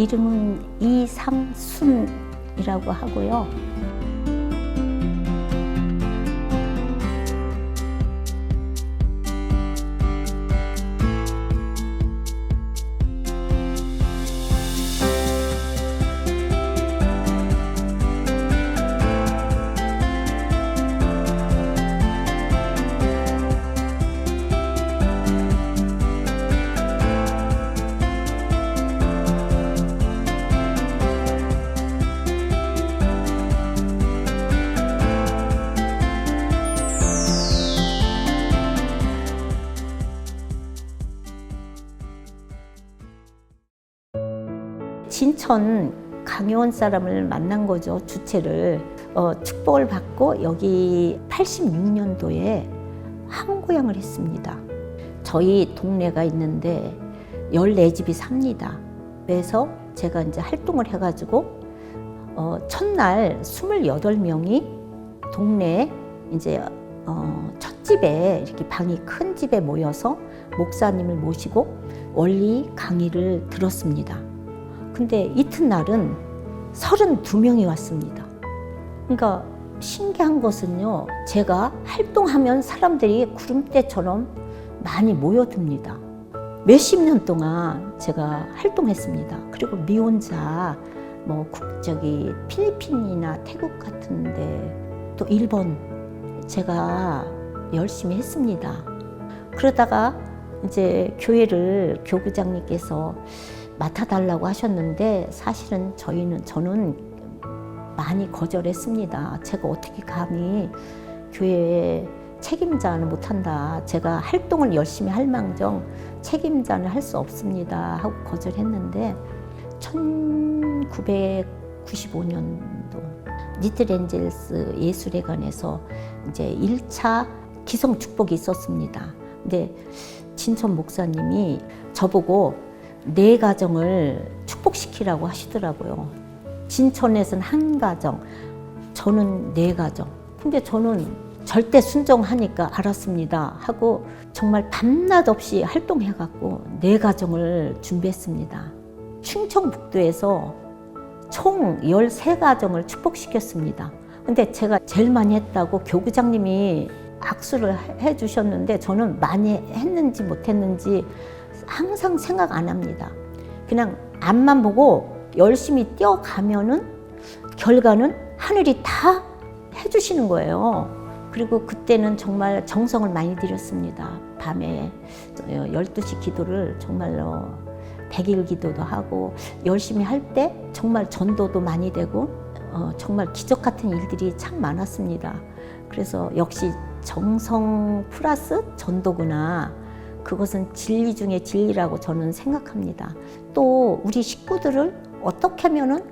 이름은 이상순이라고 하고요. 진천 강요원 사람을 만난 거죠. 주체를 축복을 받고 여기 86년도에 항고양을 했습니다. 저희 동네가 있는데 14집이 삽니다. 그래서 제가 이제 활동을 해가지고 첫날 28명이 동네에 이제 첫 집에 이렇게 방이 큰 집에 모여서 목사님을 모시고 원리 강의를 들었습니다. 근데 이튿날은 32명이 왔습니다. 그러니까 신기한 것은요, 제가 활동하면 사람들이 구름대처럼 많이 모여듭니다. 몇십 년 동안 제가 활동했습니다. 그리고 미혼자, 국적이 필리핀이나 태국 같은데 또 일본 제가 열심히 했습니다. 그러다가 이제 교회를 교구장님께서 맡아달라고 하셨는데 사실은 저는 많이 거절했습니다. 제가 어떻게 감히 교회 책임자는 못한다. 제가 활동을 열심히 할 망정 책임자는 할 수 없습니다 하고 거절했는데 1995년도 리틀엔젤스 예술회관에서 이제 1차 기성 축복이 있었습니다. 근데 진천 목사님이 저보고 4가정을 축복시키라고 하시더라고요. 진천에서는 1가정, 저는 4가정. 근데 저는 절대 순종하니까 알았습니다 하고 정말 밤낮 없이 활동해갖고 4가정을 준비했습니다. 충청북도에서 총 13가정을 축복시켰습니다. 근데 제가 제일 많이 했다고 교구장님이 악수를 해주셨는데 저는 많이 했는지 못했는지 항상 생각 안 합니다. 그냥 앞만 보고 열심히 뛰어가면은 결과는 하늘이 다 해주시는 거예요. 그리고 그때는 정말 정성을 많이 들였습니다. 밤에 12시 기도를 정말로 100일 기도도 하고 열심히 할 때 정말 전도도 많이 되고 정말 기적 같은 일들이 참 많았습니다. 그래서 역시 정성 플러스 전도구나. 그것은 진리 중에 진리라고 저는 생각합니다. 또 우리 식구들을 어떻게 하면은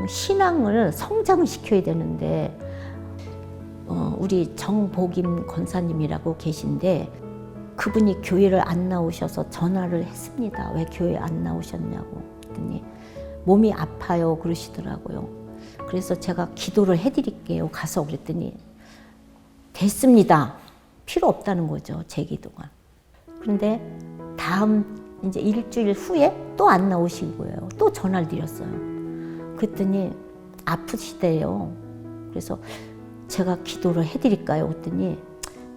신앙을 성장을 시켜야 되는데 우리 정복임 권사님이라고 계신데 그분이 교회를 안 나오셔서 전화를 했습니다. 왜 교회 안 나오셨냐고 했더니 몸이 아파요 그러시더라고요. 그래서 제가 기도를 해드릴게요 가서 그랬더니 됐습니다. 필요 없다는 거죠, 제 기도가. 그런데 다음 이제 일주일 후에 또 안 나오신 거예요. 또 전화를 드렸어요. 그랬더니 아프시대요. 그래서 제가 기도를 해드릴까요? 그랬더니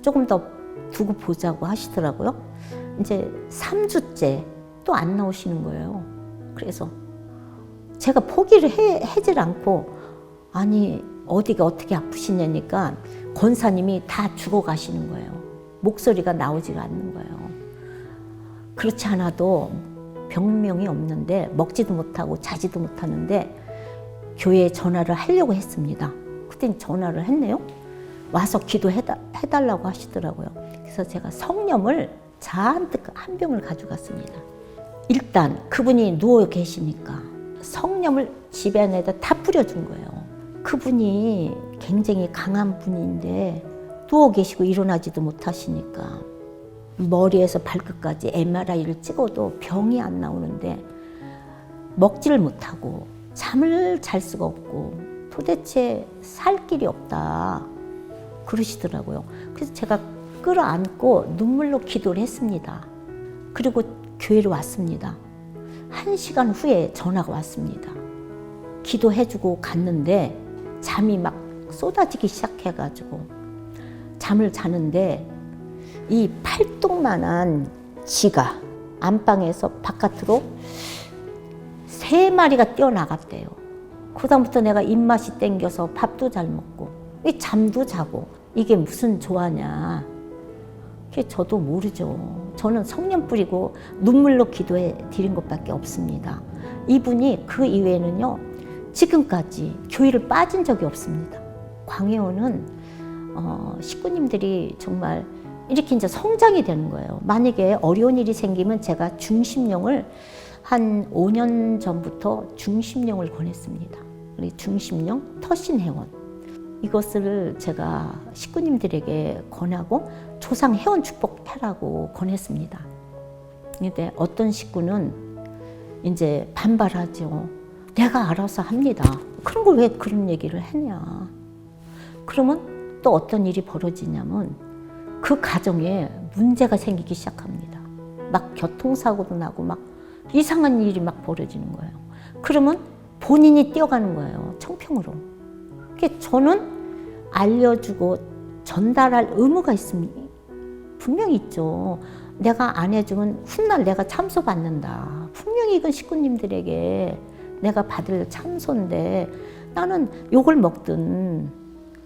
조금 더 두고 보자고 하시더라고요. 이제 3주째 또 안 나오시는 거예요. 그래서 제가 포기를 하질 않고 아니 어디가 어떻게 아프시냐니까 권사님이 다 죽어가시는 거예요. 목소리가 나오지가 않는 거예요. 그렇지 않아도 병명이 없는데 먹지도 못하고 자지도 못하는데 교회에 전화를 하려고 했습니다. 그때 전화를 했네요. 와서 기도해달라고 하시더라고요. 그래서 제가 성념을 잔뜩 한 병을 가져갔습니다. 일단 그분이 누워 계시니까 성념을 집에 안에다 다 뿌려준 거예요. 그분이 굉장히 강한 분인데 누워 계시고 일어나지도 못하시니까 머리에서 발끝까지 MRI를 찍어도 병이 안 나오는데 먹지를 못하고 잠을 잘 수가 없고 도대체 살 길이 없다 그러시더라고요. 그래서 제가 끌어안고 눈물로 기도를 했습니다. 그리고 교회로 왔습니다. 1시간 후에 전화가 왔습니다. 기도해주고 갔는데 잠이 막 쏟아지기 시작해가지고 잠을 자는데 이 팔뚝만한 쥐가 안방에서 바깥으로 3마리가 뛰어나갔대요. 그다음부터 내가 입맛이 땡겨서 밥도 잘 먹고 잠도 자고 이게 무슨 조화냐. 그게 저도 모르죠. 저는 성령 뿌리고 눈물로 기도해 드린 것밖에 없습니다. 이분이 그 이후에는요, 지금까지 교회를 빠진 적이 없습니다. 광해원은 식구님들이 정말 이렇게 이제 성장이 되는 거예요. 만약에 어려운 일이 생기면 제가 중심령을 한 5년 전부터 중심령을 권했습니다. 중심령 터신회원. 이것을 제가 식구님들에게 권하고 조상 회원 축복해라고 권했습니다. 근데 어떤 식구는 이제 반발하죠. 내가 알아서 합니다. 그런 걸 왜 그런 얘기를 했냐. 그러면 또 어떤 일이 벌어지냐면 그 가정에 문제가 생기기 시작합니다. 막 교통사고도 나고 막 이상한 일이 막 벌어지는 거예요. 그러면 본인이 뛰어가는 거예요. 청평으로. 저는 알려주고 전달할 의무가 있습니다. 분명히 있죠. 내가 안 해주면 훗날 내가 참소받는다. 분명히 이건 식구님들에게 내가 받을 참소인데 나는 욕을 먹든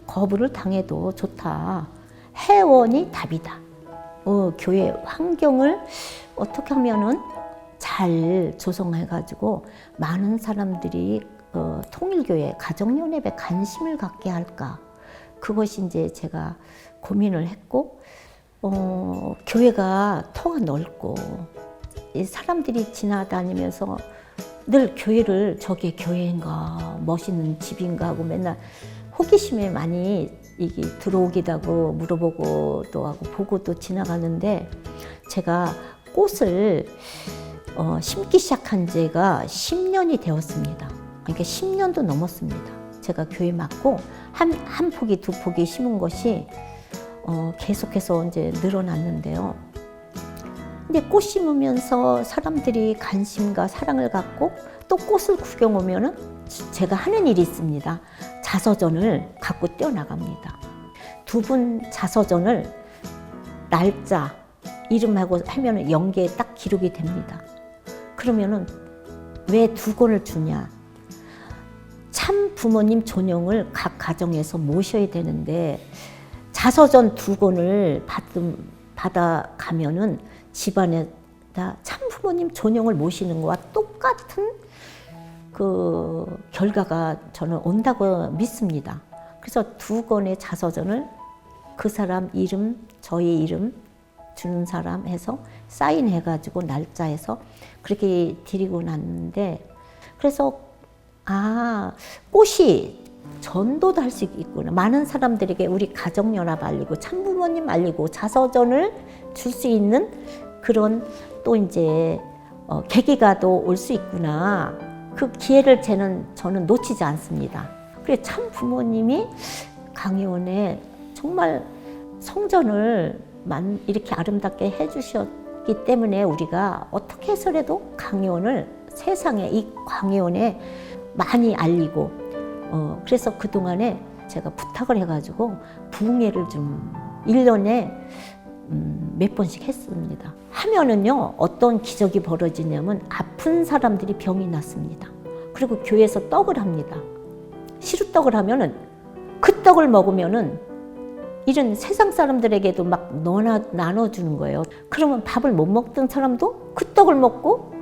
거부를 당해도 좋다. 회원이 답이다. 교회 환경을 어떻게 하면은 잘 조성해가지고 많은 사람들이 통일교회 가정연합에 관심을 갖게 할까. 그것이 이제 제가 고민을 했고, 교회가 터가 넓고, 이 사람들이 지나다니면서 늘 교회를 저게 교회인가, 멋있는 집인가 하고 맨날 호기심에 많이 이게 들어오기도 하고 물어보고도 하고 보고도 지나가는데 제가 꽃을 심기 시작한 지가 10년이 되었습니다. 그러니까 10년도 넘었습니다. 제가 교회 맡고 한 포기, 2포기 심은 것이 계속해서 이제 늘어났는데요. 근데 꽃 심으면서 사람들이 관심과 사랑을 갖고 또 꽃을 구경 오면은 제가 하는 일이 있습니다. 자서전을 갖고 뛰어나갑니다. 2분 자서전을 날짜, 이름하고 하면은 연계에 딱 기록이 됩니다. 그러면은 왜 2권을 주냐? 참 부모님 존영을 각 가정에서 모셔야 되는데 자서전 2권을 받아가면은 집안에다 참 부모님 존영을 모시는 것과 똑같은 그 결과가 저는 온다고 믿습니다. 그래서 2권의 자서전을 그 사람 이름, 저희 이름 주는 사람 해서 사인해가지고 날짜해서 그렇게 드리고 났는데 그래서 꽃이 전도도 할 수 있구나. 많은 사람들에게 우리 가정연합 알리고 참부모님 알리고 자서전을 줄 수 있는 그런 또 이제 계기가 또 올 수 있구나. 그 기회를 저는 놓치지 않습니다. 그래 참 부모님이 강의원에 정말 성전을 이렇게 아름답게 해주셨기 때문에 우리가 어떻게 해서라도 강의원을 세상에 이 강의원에 많이 알리고 그래서 그동안에 제가 부탁을 해가지고 부흥회를 좀 1년에 몇 번씩 했습니다. 하면은요 어떤 기적이 벌어지냐면 아픈 사람들이 병이 났습니다. 그리고 교회에서 떡을 합니다. 시루떡을 하면은 그 떡을 먹으면은 이런 세상 사람들에게도 막 나눠주는 거예요. 그러면 밥을 못 먹던 사람도 그 떡을 먹고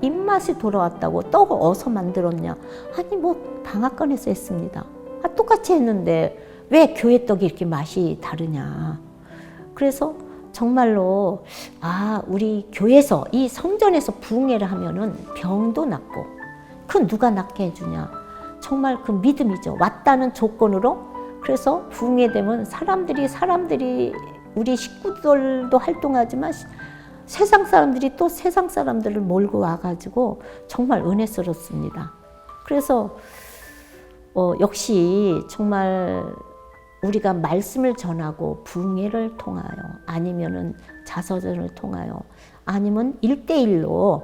입맛이 돌아왔다고 떡을 어디서 만들었냐? 아니 뭐 방앗간에서 했습니다. 똑같이 했는데 왜 교회 떡이 이렇게 맛이 다르냐? 그래서 정말로 우리 교회에서 이 성전에서 부흥회를 하면은 병도 낫고 그 누가 낫게 해주냐? 정말 그 믿음이죠. 왔다는 조건으로 그래서 부흥회 되면 사람들이 우리 식구들도 활동하지만 세상 사람들이 또 세상 사람들을 몰고 와가지고 정말 은혜스럽습니다. 그래서 역시 정말 우리가 말씀을 전하고 부흥회를 통하여 아니면은 자서전을 통하여 아니면 1대1로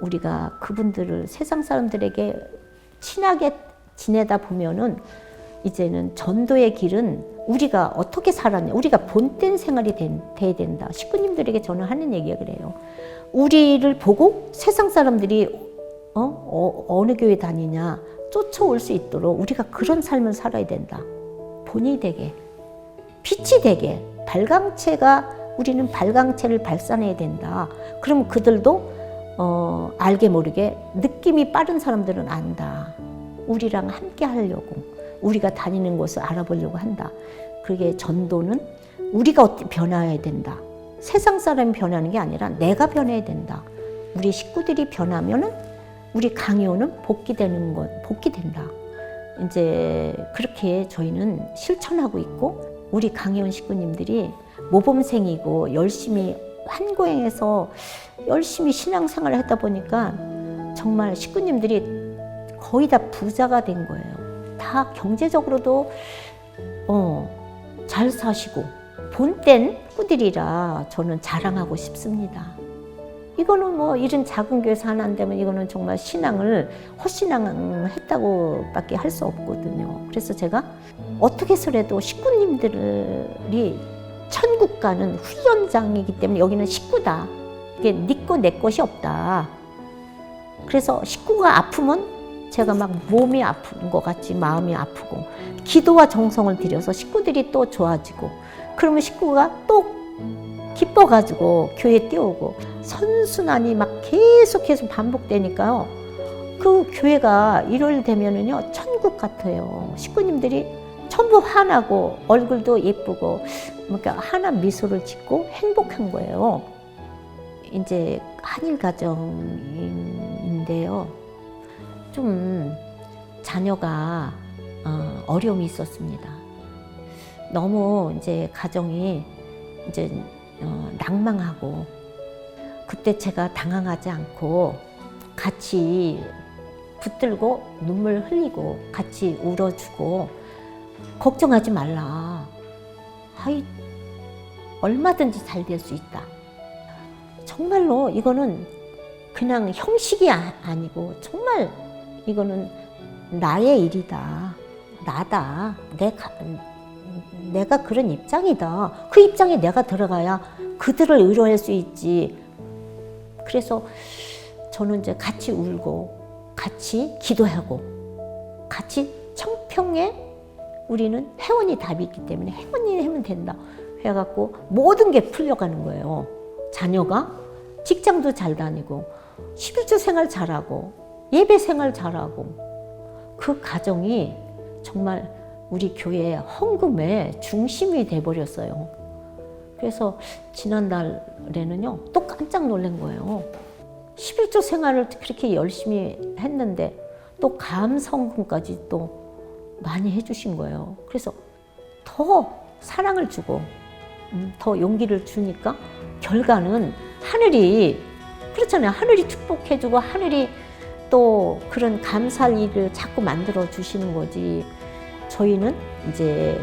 우리가 그분들을 세상 사람들에게 친하게 지내다 보면은 이제는 전도의 길은 우리가 어떻게 살았냐, 우리가 본된 생활이 돼야 된다. 식구님들에게 저는 하는 얘기가 그래요. 우리를 보고 세상 사람들이 어느 교회 다니냐 쫓아올 수 있도록 우리가 그런 삶을 살아야 된다. 본이 되게, 빛이 되게, 우리는 발광체를 발산해야 된다. 그럼 그들도 알게 모르게 느낌이 빠른 사람들은 안다. 우리랑 함께 하려고, 우리가 다니는 곳을 알아보려고 한다. 그게 전도는 우리가 어떻게 변화해야 된다. 세상 사람이 변하는 게 아니라 내가 변해야 된다. 우리 식구들이 변하면은 우리 강요는 복귀된다. 이제 그렇게 저희는 실천하고 있고, 우리 강혜원 식구님들이 모범생이고 열심히 환고행에서 열심히 신앙생활을 하다 보니까 정말 식구님들이 거의 다 부자가 된 거예요. 다 경제적으로도 잘 사시고 본된 식구들이라 저는 자랑하고 싶습니다. 이거는 뭐 이런 작은 교회에서 하나 안 되면 이거는 정말 신앙을 헛신앙했다고 밖에 할 수 없거든요. 그래서 제가 어떻게 해서라도 식구님들이 천국 가는 후연장이기 때문에 여기는 식구다. 이게 네 거 내 것이 없다. 그래서 식구가 아프면 제가 막 몸이 아픈 것 같이 마음이 아프고, 기도와 정성을 들여서 식구들이 또 좋아지고, 그러면 식구가 또 기뻐가지고 교회에 뛰어오고, 선순환이 막 계속 반복되니까요. 그 교회가 일요일 되면은요 천국 같아요. 식구님들이 전부 환하고 얼굴도 예쁘고 그러니까 환한 미소를 짓고 행복한 거예요. 이제 한일 가정인데요. 좀 자녀가 어려움이 있었습니다. 너무 이제 가정이 이제 낭망하고, 그때 제가 당황하지 않고 같이 붙들고 눈물 흘리고 같이 울어주고, 걱정하지 말라. 얼마든지 잘 될 수 있다. 정말로 이거는 그냥 형식이 아니고 정말 이거는 나의 일이다. 나다. 내가 그런 입장이다. 그 입장에 내가 들어가야 그들을 위로할 수 있지. 그래서 저는 이제 같이 울고 같이 기도하고 같이 청평에 우리는 회원이 답이 있기 때문에 회원이 하면 된다 해갖고 모든 게 풀려가는 거예요. 자녀가 직장도 잘 다니고 11조 생활 잘하고 예배 생활 잘하고, 그 가정이 정말 우리 교회의 헌금의 중심이 돼버렸어요. 그래서 지난달에는요 또 깜짝 놀란 거예요. 11조 생활을 그렇게 열심히 했는데 또 감성금까지 또 많이 해주신 거예요. 그래서 더 사랑을 주고 더 용기를 주니까 결과는 하늘이, 그렇잖아요. 하늘이 축복해주고 하늘이 또 그런 감사할 일을 자꾸 만들어 주시는 거지. 저희는 이제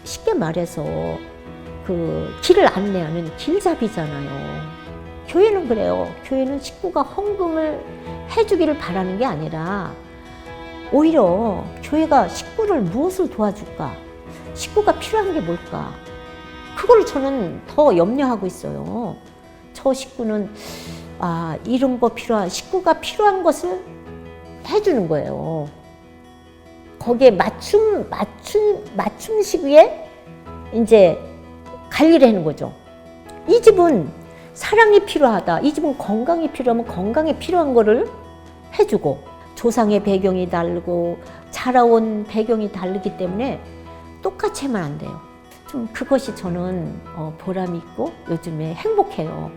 쉽게 말해서 그 길을 안내하는 길잡이잖아요. 교회는 그래요. 교회는 식구가 헌금을 해주기를 바라는 게 아니라 오히려 교회가 식구를 무엇을 도와줄까? 식구가 필요한 게 뭘까? 그걸 저는 더 염려하고 있어요. 저 식구는 이런 거 식구가 필요한 것을 해주는 거예요. 거기에 맞춤식에 이제 관리를 하는 거죠. 이 집은 사랑이 필요하다. 이 집은 건강이 필요하면 건강에 필요한 거를 해주고, 조상의 배경이 다르고 자라온 배경이 다르기 때문에 똑같이 하면 안 돼요. 좀 그것이 저는 보람이 있고 요즘에 행복해요.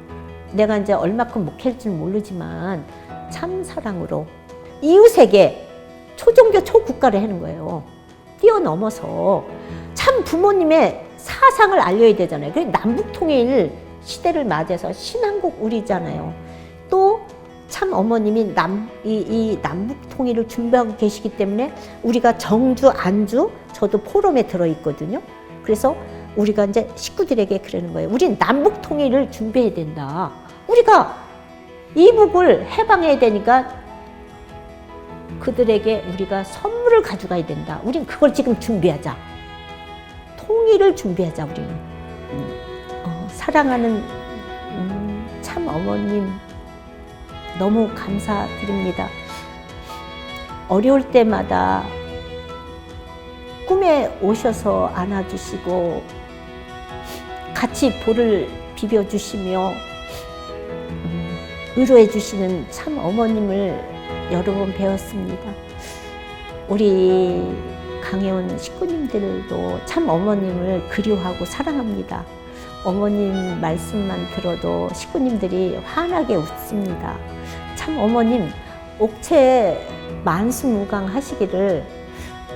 내가 이제 얼마큼 목회할지 모르지만 참 사랑으로 이웃에게 초종교 초국가를 하는 거예요. 뛰어넘어서 참 부모님의 사상을 알려야 되잖아요. 그래서 남북통일 시대를 맞아서 신한국 우리잖아요. 또 참 어머님이 이 남북통일을 준비하고 계시기 때문에 우리가 정주, 안주, 저도 포럼에 들어있거든요. 그래서 우리가 이제 식구들에게 그러는 거예요. 우린 남북통일을 준비해야 된다. 우리가 이북을 해방해야 되니까 그들에게 우리가 선물을 가져가야 된다. 우린 그걸 지금 준비하자. 통일을 준비하자, 우리는. 사랑하는 참 어머님 너무 감사드립니다. 어려울 때마다 꿈에 오셔서 안아주시고 같이 볼을 비벼주시며 위로해 주시는 참 어머님을 여러 번 배웠습니다. 우리 강혜원 식구님들도 참 어머님을 그리워하고 사랑합니다. 어머님 말씀만 들어도 식구님들이 환하게 웃습니다. 참 어머님 옥체 만수무강 하시기를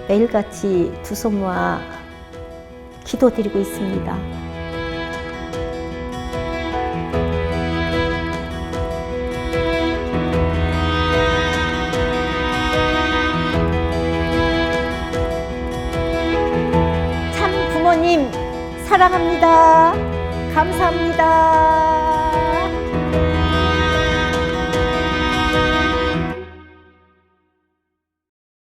매일같이 두 손 모아 기도드리고 있습니다. 참 부모님 사랑합니다. 감사합니다.